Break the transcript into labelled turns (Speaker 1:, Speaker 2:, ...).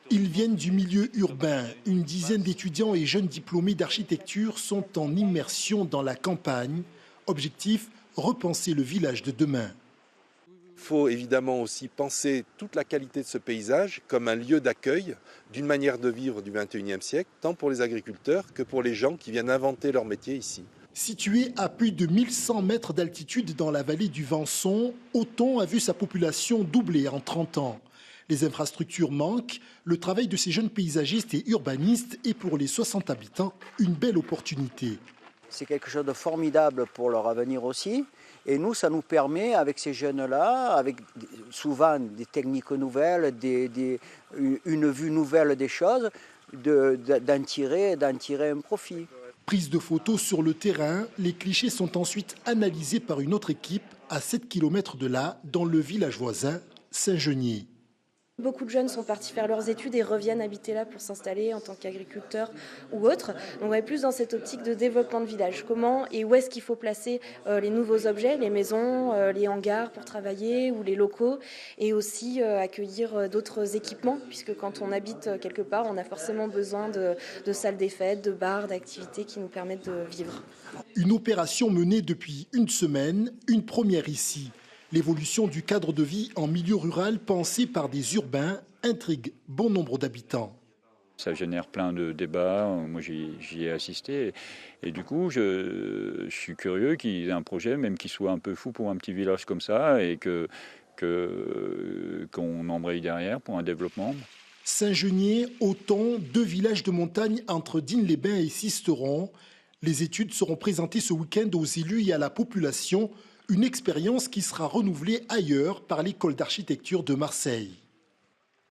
Speaker 1: Ils viennent du milieu urbain. Une dizaine d'étudiants et jeunes diplômés d'architecture sont en immersion dans la campagne. Objectif, repenser le village de demain.
Speaker 2: Il faut évidemment aussi penser toute la qualité de ce paysage comme un lieu d'accueil d'une manière de vivre du XXIe siècle, tant pour les agriculteurs que pour les gens qui viennent inventer leur métier ici.
Speaker 1: Situé à plus de 1100 mètres d'altitude dans la vallée du Venson, Auton a vu sa population doubler en 30 ans. Les infrastructures manquent. Le travail de ces jeunes paysagistes et urbanistes est pour les 60 habitants une belle opportunité.
Speaker 3: C'est quelque chose de formidable pour leur avenir aussi. Et nous, ça nous permet, avec ces jeunes-là, avec souvent des techniques nouvelles, une vue nouvelle des choses, d'en tirer un profit.
Speaker 1: Prise de photos sur le terrain, les clichés sont ensuite analysés par une autre équipe à 7 km de là, dans le village voisin, Saint-Genier.
Speaker 4: Beaucoup de jeunes sont partis faire leurs études et reviennent habiter là pour s'installer en tant qu'agriculteurs ou autres. Donc on est plus dans cette optique de développement de village. Comment et où est-ce qu'il faut placer les nouveaux objets, les maisons, les hangars pour travailler ou les locaux, et aussi accueillir d'autres équipements, puisque quand on habite quelque part, on a forcément besoin de salles des fêtes, de bars, d'activités qui nous permettent de vivre.
Speaker 1: Une opération menée depuis une semaine, une première ici. L'évolution du cadre de vie en milieu rural pensé par des urbains intrigue bon nombre d'habitants.
Speaker 5: Ça génère plein de débats, moi j'y ai assisté et du coup je suis curieux qu'il y ait un projet même qui soit un peu fou pour un petit village comme ça et qu'on embraye derrière pour un développement.
Speaker 1: Saint-Genier, Auton, 2 villages de montagne entre Digne-les-Bains et Sisteron. Les études seront présentées ce week-end aux élus et à la population. Une expérience qui sera renouvelée ailleurs par l'école d'architecture de Marseille.